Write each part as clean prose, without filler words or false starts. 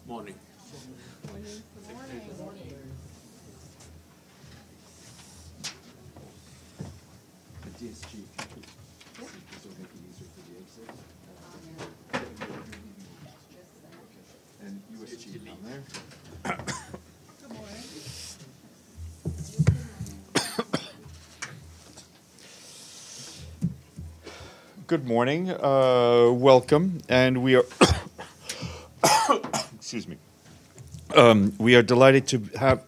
Morning. The DSG, this will make it easier for the exit. And USG down there. Good morning. Good morning, welcome, and we are, excuse me, we are delighted to have,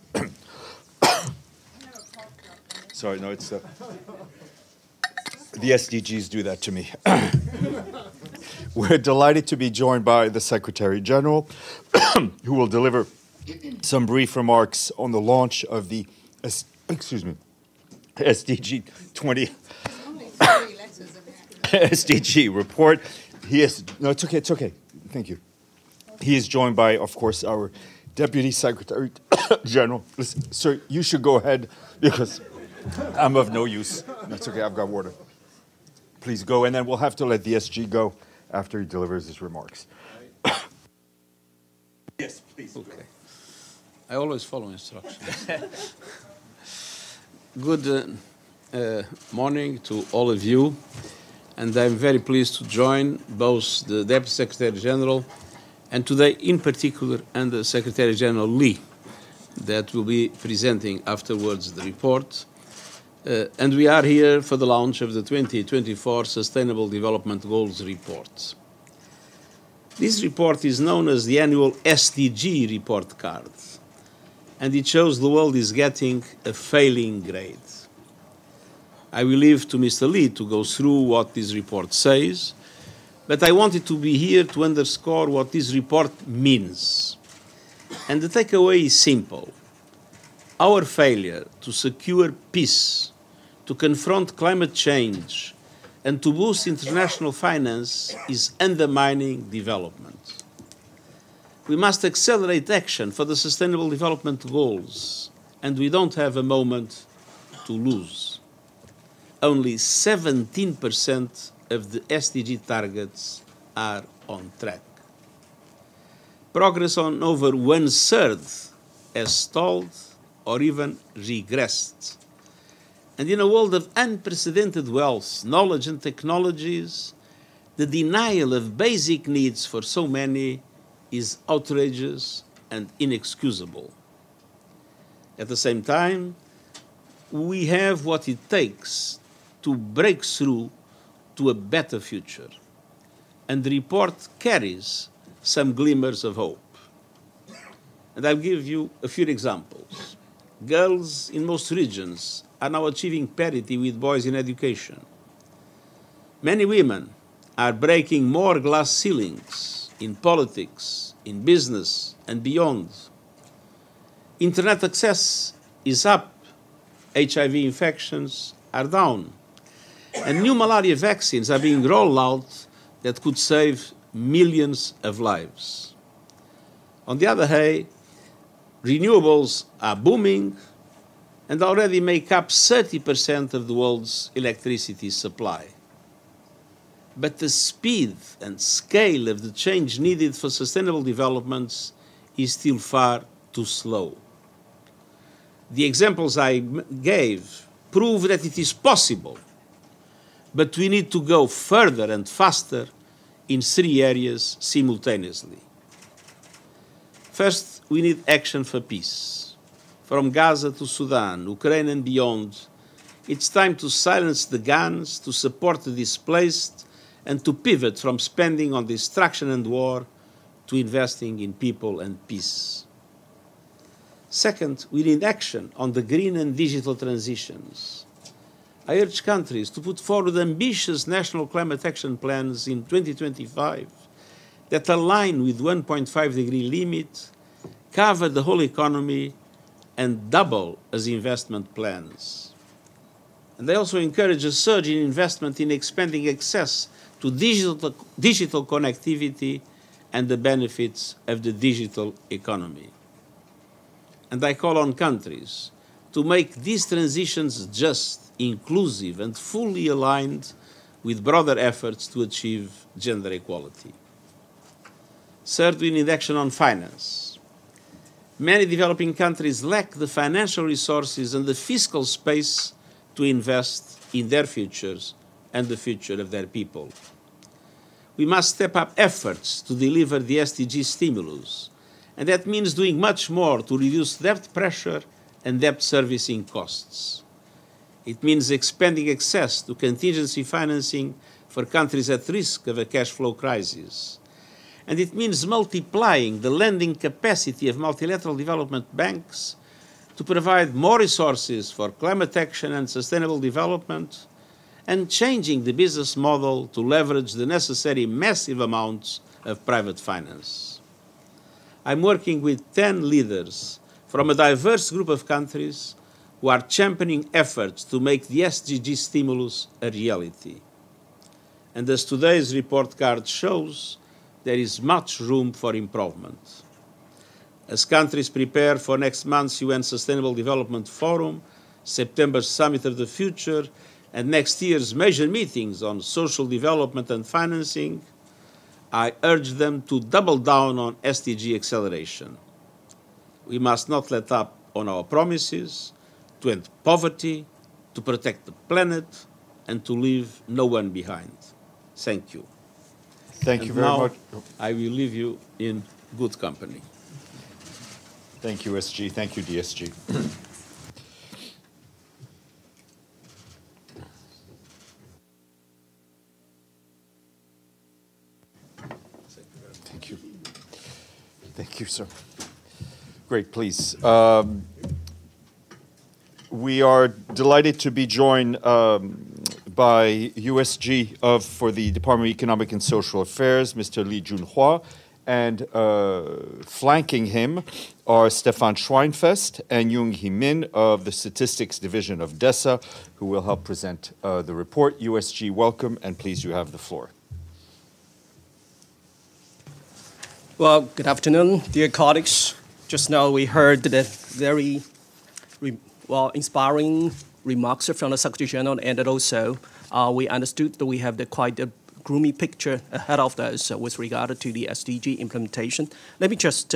sorry, no, it's the SDGs do that to me. We're delighted to be joined by the Secretary General, who will deliver some brief remarks on the launch of the, SDG 20. SDG report. He is, no, it's okay. Thank you. He is joined by, of course, our Deputy Secretary General. Listen, sir, you should go ahead because I'm of no use. That's okay, I've got water. Please go, and then we'll have to let the SG go after he delivers his remarks. Yes, please. Okay. I always follow instructions. Good morning to all of you. And I'm very pleased to join both the Deputy Secretary General and today in particular Under Secretary General Li, that will be presenting afterwards the report. And we are here for the launch of the 2024 Sustainable Development Goals report. This report is known as the annual SDG report card, and it shows the world is getting a failing grade. I will leave to Mr. Li to go through what this report says, but I wanted to be here to underscore what this report means. And the takeaway is simple. Our failure to secure peace, to confront climate change, and to boost international finance is undermining development. We must accelerate action for the Sustainable Development Goals, and we don't have a moment to lose. Only 17% of the SDG targets are on track. Progress on over 1/3 has stalled or even regressed. And in a world of unprecedented wealth, knowledge and technologies, the denial of basic needs for so many is outrageous and inexcusable. At the same time, we have what it takes to break through to a better future. And the report carries some glimmers of hope. And I'll give you a few examples. Girls in most regions are now achieving parity with boys in education. Many women are breaking more glass ceilings in politics, in business, and beyond. Internet access is up. HIV infections are down. And new malaria vaccines are being rolled out that could save millions of lives. On the other hand, renewables are booming and already make up 30% of the world's electricity supply. But the speed and scale of the change needed for sustainable developments is still far too slow. The examples I gave prove that it is possible, but we need to go further and faster in 3 areas simultaneously. First, we need action for peace. From Gaza to Sudan, Ukraine and beyond, it's time to silence the guns, to support the displaced, and to pivot from spending on destruction and war to investing in people and peace. Second, we need action on the green and digital transitions. I urge countries to put forward ambitious national climate action plans in 2025 that align with 1.5-degree limit, cover the whole economy, and double as investment plans. And I also encourage a surge in investment in expanding access to digital connectivity and the benefits of the digital economy. And I call on countries to make these transitions just, inclusive, and fully aligned with broader efforts to achieve gender equality. Third, we need action on finance. Many developing countries lack the financial resources and the fiscal space to invest in their futures and the future of their people. We must step up efforts to deliver the SDG stimulus, and that means doing much more to reduce debt pressure and debt servicing costs. It means expanding access to contingency financing for countries at risk of a cash flow crisis. And it means multiplying the lending capacity of multilateral development banks to provide more resources for climate action and sustainable development, and changing the business model to leverage the necessary massive amounts of private finance. I'm working with 10 leaders from a diverse group of countries who are championing efforts to make the SDG stimulus a reality. And as today's report card shows, there is much room for improvement. As countries prepare for next month's UN Sustainable Development Forum, September's Summit of the Future, and next year's major meetings on social development and financing, I urge them to double down on SDG acceleration. We must not let up on our promises to end poverty, to protect the planet, and to leave no one behind. Thank you. Thank you very much. I will leave you in good company. Thank you, SG. Thank you, DSG. Thank you. Thank you, sir. Great, please. We are delighted to be joined by USG for the Department of Economic and Social Affairs, Mr. Li Junhua, and flanking him are Stefan Schweinfest and Yongyi Min of the Statistics Division of DESA, who will help present the report. USG, welcome, and please, you have the floor. Well, good afternoon, dear colleagues. Just now we heard the very inspiring remarks from the Secretary General, and also we understood that we have quite a gloomy picture ahead of us with regard to the SDG implementation. Let me just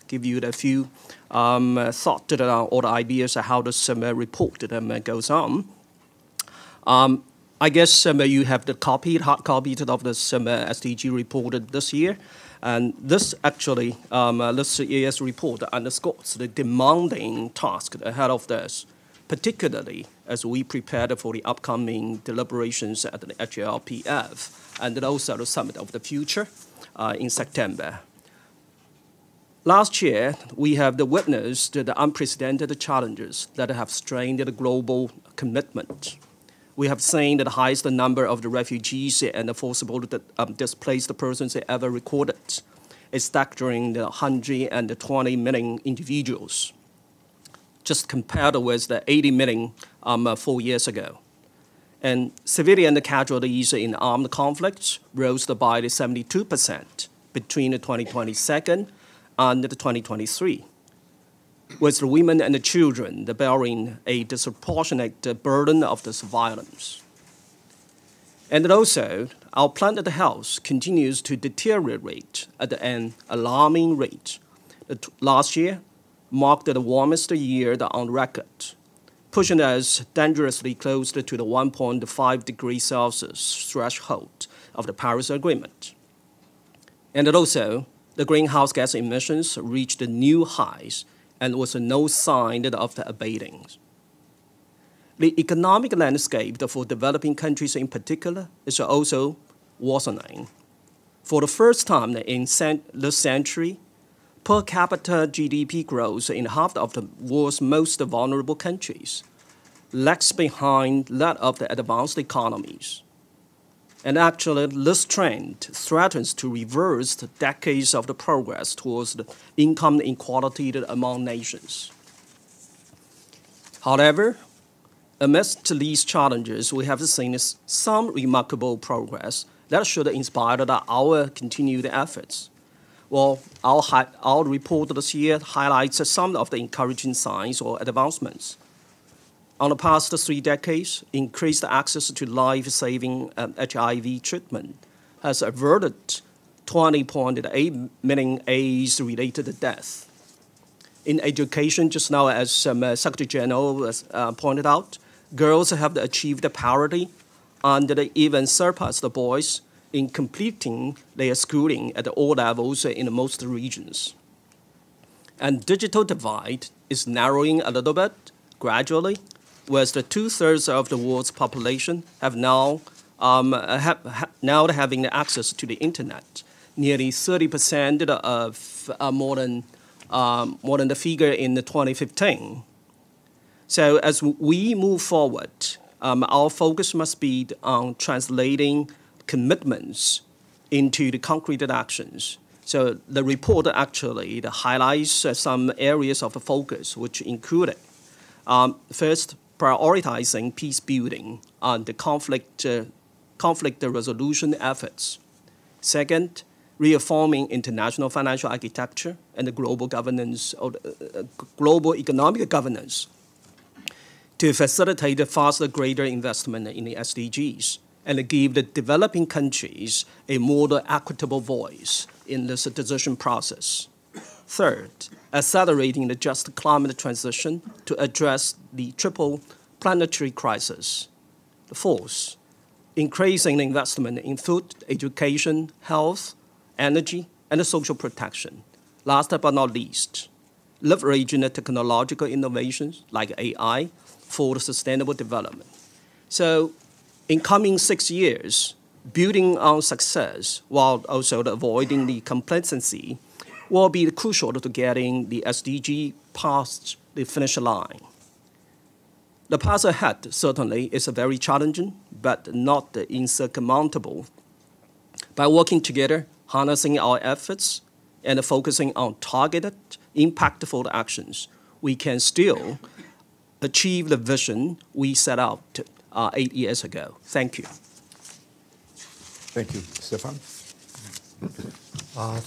give you a few thoughts or ideas of how this report goes on. I guess you have the hard copy of this SDG report this year. And this actually, this year's report underscores the demanding task ahead of us, particularly as we prepared for the upcoming deliberations at the HLPF and also the Summit of the Future in September. Last year, we have witnessed the unprecedented challenges that have strained the global commitment. We have seen the highest number of the refugees and the forcible displaced persons ever recorded, a staggering 120 million individuals, just compared with the 80 million 4 years ago. And civilian casualties in armed conflicts rose by 72% between 2022 and 2023. With the women and the children bearing a disproportionate burden of this violence. And also, our planet health continues to deteriorate at an alarming rate. Last year marked the warmest year on record, pushing us dangerously close to the 1.5 degrees Celsius threshold of the Paris Agreement. And also, the greenhouse gas emissions reached new highs and was no sign of the abating. The economic landscape for developing countries in particular is also worsening. For the first time in this century, per capita GDP growth in half of the world's most vulnerable countries lags behind that of the advanced economies. And actually, this trend threatens to reverse the decades of the progress towards the income inequality among nations. However, amidst these challenges, we have seen some remarkable progress that should inspire our continued efforts. Well, our report this year highlights some of the encouraging signs or advancements. On the past 3 decades, increased access to life-saving HIV treatment has averted 20.8 million AIDS-related deaths. In education, just now, as Secretary General pointed out, girls have achieved parity and they even surpassed the boys in completing their schooling at all levels in most regions. And digital divide is narrowing a little bit, gradually, whereas the 2/3 of the world's population have now having access to the internet. Nearly 30% of more than the figure in 2015. So as we move forward, our focus must be on translating commitments into the concrete actions. So the report actually highlights some areas of focus, which included first, prioritizing peace building and the conflict resolution efforts. Second, reaffirming international financial architecture and the global governance, or global economic governance, to facilitate a faster, greater investment in the SDGs and give the developing countries a more equitable voice in this decision process. Third, accelerating the just climate transition to address the triple planetary crisis. Fourth, increasing investment in food, education, health, energy, and social protection. Last but not least, leveraging the technological innovations like AI for the sustainable development. So in coming 6 years, building on success while also avoiding the complacency will be crucial to getting the SDG past the finish line. The path ahead certainly is very challenging, but not insurmountable. By working together, harnessing our efforts, and focusing on targeted, impactful actions, we can still achieve the vision we set out 8 years ago. Thank you. Thank you. Stefan?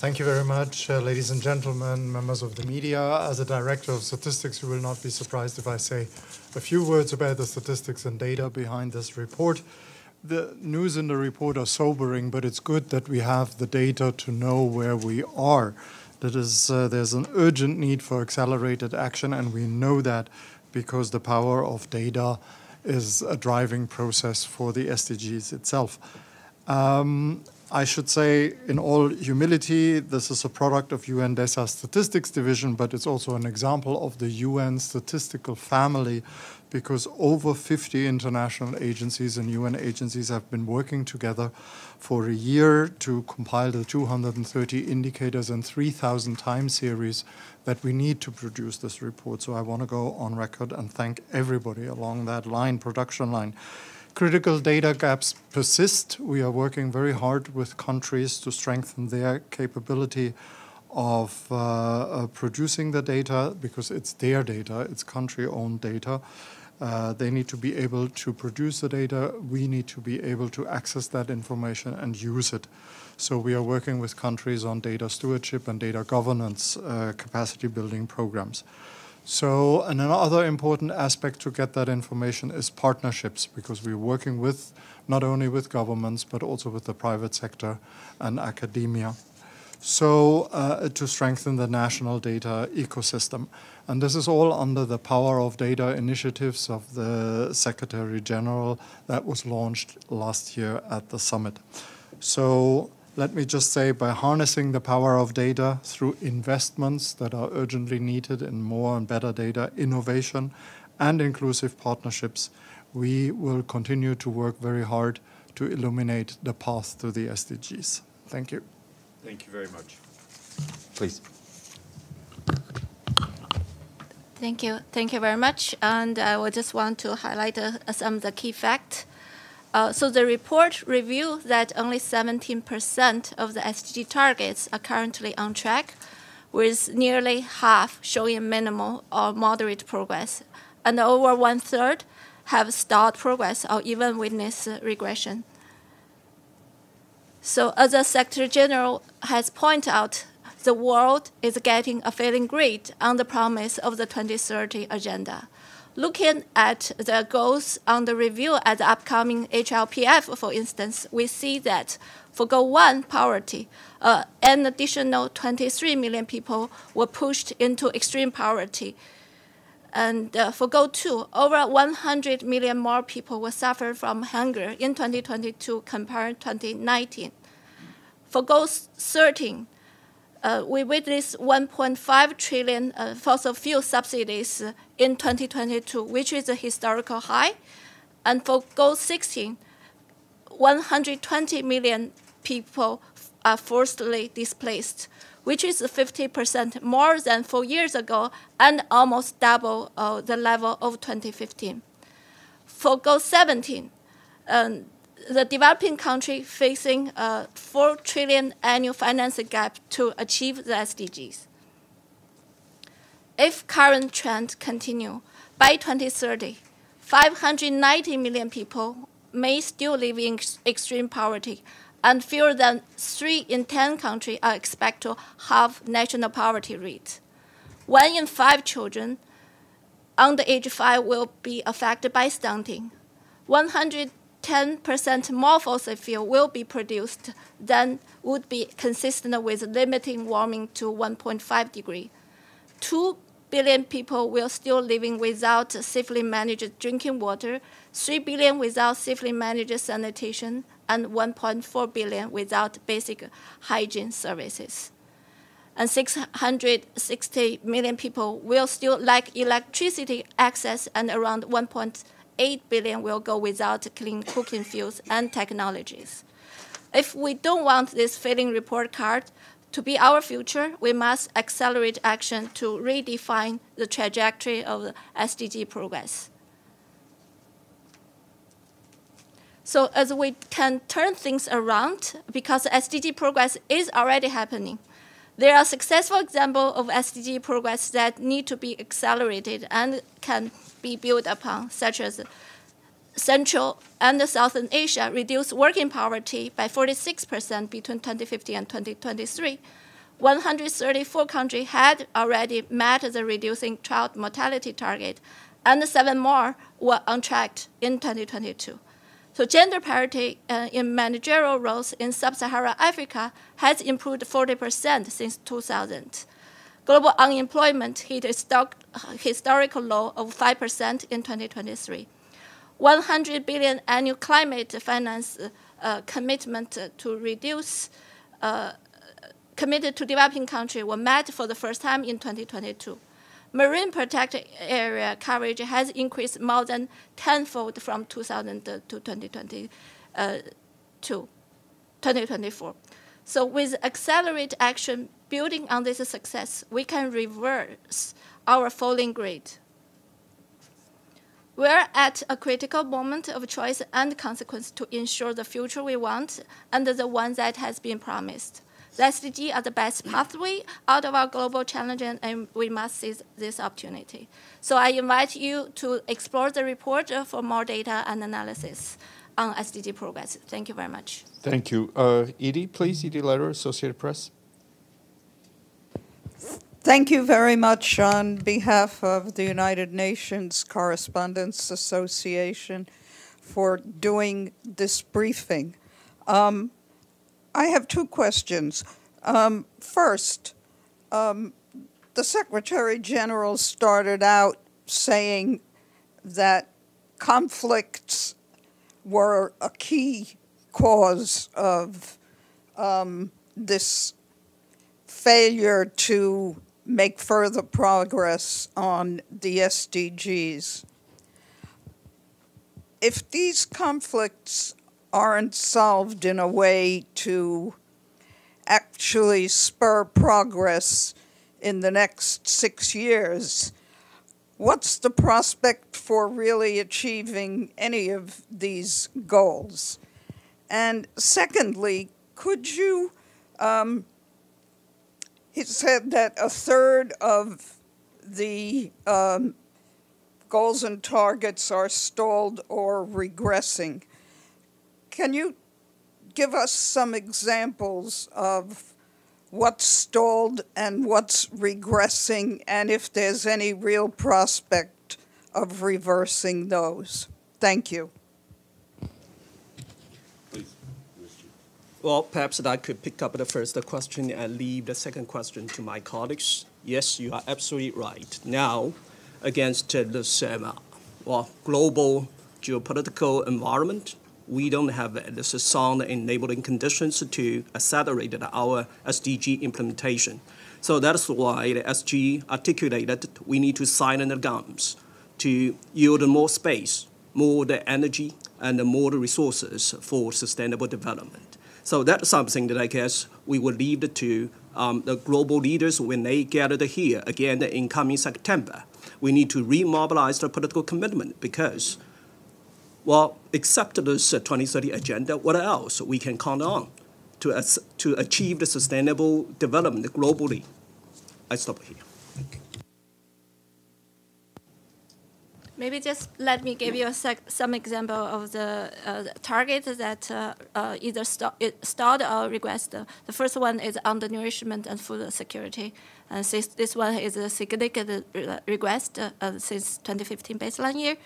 Thank you very much, ladies and gentlemen, members of the media. As a director of statistics, you will not be surprised if I say a few words about the statistics and data behind this report. The news in the report are sobering, but it's good that we have the data to know where we are. That is, there's an urgent need for accelerated action, and we know that because the power of data is a driving process for the SDGs itself. I should say, in all humility, this is a product of UN DESA Statistics Division, but it's also an example of the UN statistical family, because over 50 international agencies and UN agencies have been working together for a year to compile the 230 indicators and 3,000 time series that we need to produce this report. So I want to go on record and thank everybody along that line, production line. Critical data gaps persist. We are working very hard with countries to strengthen their capability of producing the data, because it's their data, it's country-owned data. They need to be able to produce the data. We need to be able to access that information and use it. So we are working with countries on data stewardship and data governance capacity building programs. So another important aspect to get that information is partnerships, because we're working with not only with governments, but also with the private sector and academia. So to strengthen the national data ecosystem. And this is all under the Power of Data initiatives of the Secretary General that was launched last year at the summit. So let me just say, by harnessing the power of data through investments that are urgently needed in more and better data, innovation, and inclusive partnerships, we will continue to work very hard to illuminate the path to the SDGs. Thank you. Thank you very much. Please. Thank you. Thank you very much. And I would just want to highlight some of the key facts. So the report reveals that only 17% of the SDG targets are currently on track, with nearly half showing minimal or moderate progress, and over 1/3 have stalled progress or even witnessed regression. So as the Secretary General has pointed out, the world is getting a feeling great on the promise of the 2030 agenda. Looking at the goals on the review at the upcoming HLPF, for instance, we see that for Goal 1, poverty, an additional 23 million people were pushed into extreme poverty. And for Goal 2, over 100 million more people will suffer from hunger in 2022 compared to 2019. For Goal 13, we witnessed 1.5 trillion fossil fuel subsidies in 2022, which is a historical high. And for Goal 16, 120 million people are forcibly displaced, which is 50% more than 4 years ago and almost double the level of 2015. For Goal 17, the developing country facing a 4 trillion annual financing gap to achieve the SDGs. If current trend continue, by 2030, 590 million people may still live in extreme poverty, and fewer than 3 in 10 countries are expected to have national poverty rate. 1 in 5 children under age 5 will be affected by stunting. 110% more fossil fuel will be produced than would be consistent with limiting warming to 1.5 degrees. 2 billion people will still living without safely managed drinking water, 3 billion without safely managed sanitation, and 1.4 billion without basic hygiene services. And 660 million people will still lack electricity access, and around 1.8 billion will go without clean cooking fuels and technologies. If we don't want this failing report card to be our future, we must accelerate action to redefine the trajectory of the SDG progress. So as we can turn things around, because SDG progress is already happening, there are successful examples of SDG progress that need to be accelerated and can be built upon, such as Central and Southern Asia reduced working poverty by 46% between 2015 and 2023. 134 countries had already met the reducing child mortality target, and 7 more were on track in 2022. So gender parity in managerial roles in sub-Saharan Africa has improved 40% since 2000. Global unemployment hit a historical low of 5% in 2023. 100 billion annual climate finance commitment to reduce committed to developing countries were met for the first time in 2022. Marine protected area coverage has increased more than tenfold from 2000 to 2024. So with accelerated action building on this success, we can reverse our falling grade. We're at a critical moment of choice and consequence to ensure the future we want and the one that has been promised. The SDG are the best pathway out of our global challenge, and we must seize this opportunity. So I invite you to explore the report for more data and analysis on SDG progress. Thank you very much. Thank you. Edie, please, Edie Leder, Associated Press. Thank you very much on behalf of the United Nations Correspondents Association for doing this briefing. I have 2 questions. First, the Secretary General started out saying that conflicts were a key cause of this failure to make further progress on the SDGs. If these conflicts aren't solved in a way to actually spur progress in the next 6 years, what's the prospect for really achieving any of these goals? And secondly, could you, he said that 1/3 of the goals and targets are stalled or regressing. Can you give us some examples of what's stalled and what's regressing, and if there's any real prospect of reversing those? Thank you. Well, perhaps I could pick up the first question and leave the second question to my colleagues. Yes, you are absolutely right. Now, against this global geopolitical environment, we don't have the sound enabling conditions to accelerate our SDG implementation. So that's why the SG articulated we need to silence the guns to yield more space, more the energy, and more the resources for sustainable development. So that's something that I guess we will leave it to the global leaders when they gather here again in coming September. We need to remobilize the political commitment because, well, except this 2030 agenda, what else we can count on to achieve the sustainable development globally? I stop here. Thank you. Maybe just let me give you some example of the targets that either stalled or regressed. The first one is undernourishment and food security. Since this one is a significant regress since 2015 baseline year.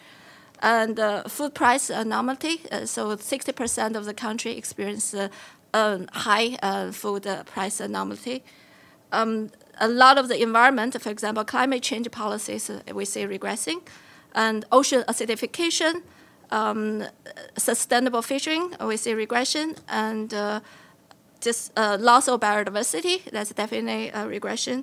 And food price anomaly, so 60% of the country experience high food price anomaly. A lot of the environment, for example, climate change policies, we see regressing. And ocean acidification, sustainable fishing, we see regression, and just loss of biodiversity, that's definitely a regression.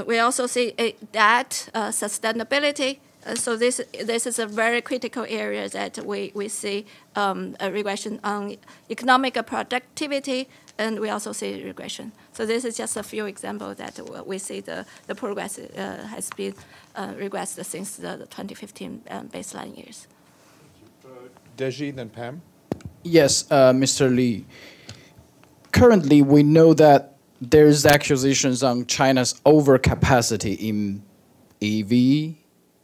We also see that sustainability. So this is a very critical area that we see a regression on economic productivity, and we also see regression. So this is just a few examples that we see the progress has been regressed since the 2015 baseline years. Deji, then Pam. Yes, Mr. Li. Currently, we know that there's accusations on China's overcapacity in EV,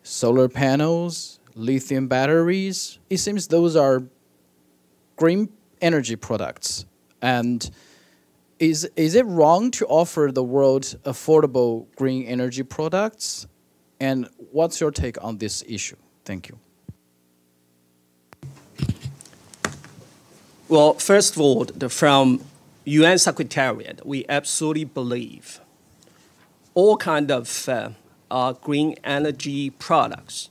solar panels, lithium batteries. It seems those are green energy products. And is it wrong to offer the world affordable green energy products? And what's your take on this issue? Thank you. Well, first of all, from UN Secretariat, we absolutely believe all kind of green energy products,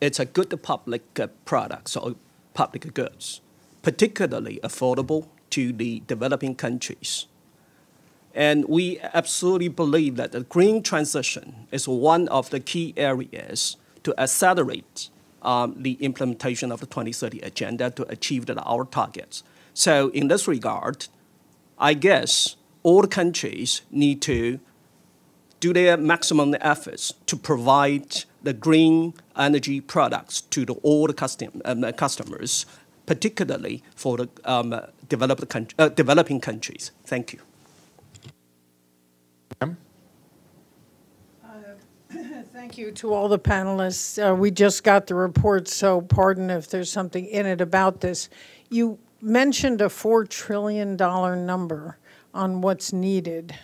it's a good public products or public goods, particularly affordable to the developing countries. And we absolutely believe that the green transition is one of the key areas to accelerate the implementation of the 2030 agenda to achieve our targets. So in this regard, I guess all countries need to do their maximum efforts to provide the green energy products to all the customers, particularly for the developing countries. Thank you. Thank you to all the panelists. We just got the report, so pardon if there's something in it about this. You mentioned a $4 trillion number on what's needed.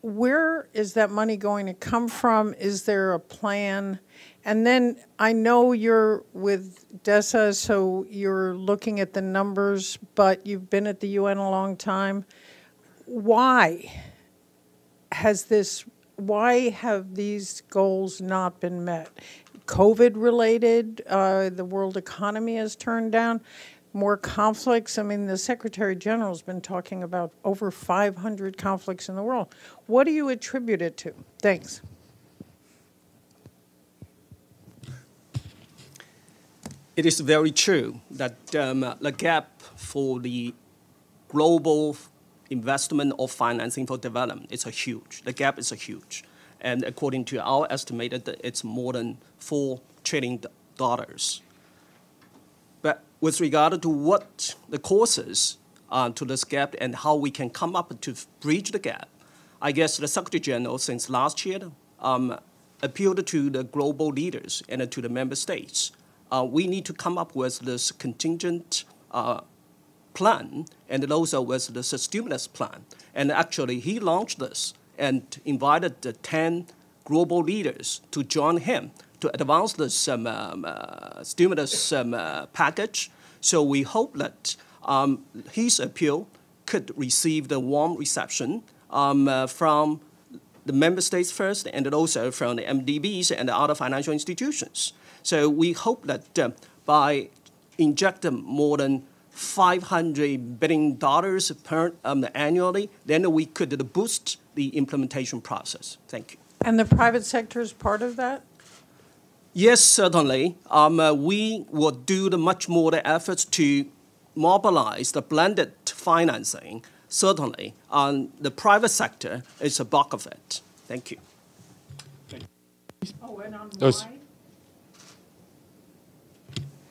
Where is that money going to come from? Is there a plan? And then I know you're with DESA, so you're looking at the numbers, but you've been at the UN a long time. Why have these goals not been met? COVID related, the world economy has turned down, more conflicts. I mean, the Secretary General's been talking about over 500 conflicts in the world. What do you attribute it to? Thanks. It is very true that the gap for the global investment or financing for development is huge. The gap is huge. And according to our estimate, it's more than $4 trillion. But with regard to what the causes to this gap and how we can come up to bridge the gap, I guess the Secretary General since last year appealed to the global leaders and to the member states. We need to come up with this contingent plan and also with this stimulus plan. And actually, he launched this and invited the 10 global leaders to join him to advance this stimulus package. So we hope that his appeal could receive the warm reception from the member states first, and then also from the MDBs and the other financial institutions. So we hope that by injecting more than $500 billion annually, then we could boost the implementation process. Thank you. And the private sector is part of that? Yes, certainly. We will do much more the efforts to mobilize the blended financing, certainly. The private sector is a bulk of it. Thank you. Oh, and on Those- why?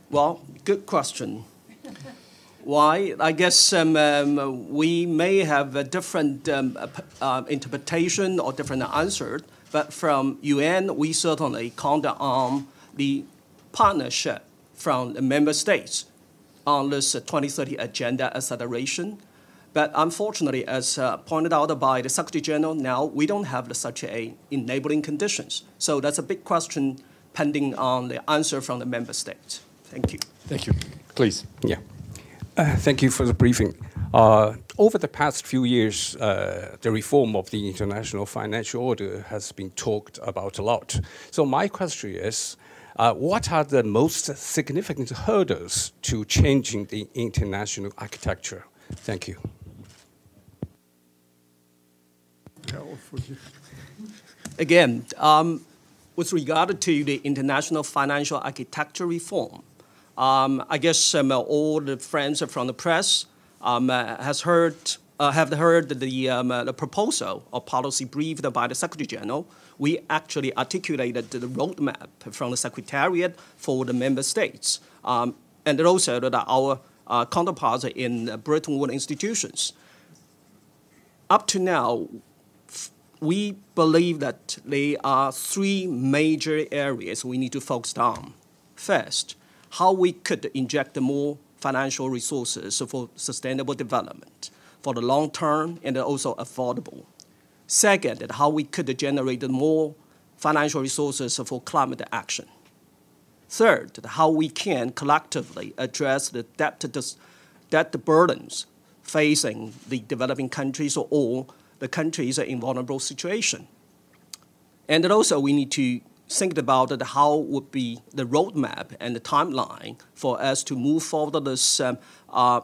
Well, good question. Why? I guess we may have a different interpretation or different answer, but from UN, we certainly count on the partnership from the member states on this 2030 agenda acceleration. But unfortunately, as pointed out by the Secretary General, now we don't have such enabling conditions. So that's a big question pending on the answer from the member states. Thank you. Thank you. Please. Yeah. Thank you for the briefing. Over the past few years, the reform of the international financial order has been talked about a lot. So my question is, what are the most significant hurdles to changing the international architecture? Thank you. Again, with regard to the international financial architecture reform, I guess all the friends from the press have heard the proposal or policy briefed by the Secretary General. We actually articulated the roadmap from the Secretariat for the member states, and also that our counterparts in Bretton Woods institutions. Up to now, we believe that there are three major areas we need to focus on. First, how we could inject more financial resources for sustainable development for the long term and also affordable. Second, how we could generate more financial resources for climate action. Third, how we can collectively address the debt burdens facing the developing countries or the countries in vulnerable situation. And then also we need to think about how would be the roadmap and the timeline for us to move forward this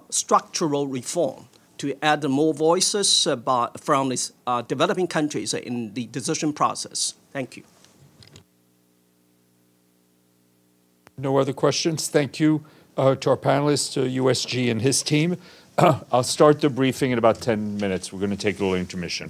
structural reform to add more voices from these developing countries in the decision process. Thank you. No other questions. Thank you to our panelists, USG and his team. I'll start the briefing in about 10 minutes. We're going to take a little intermission.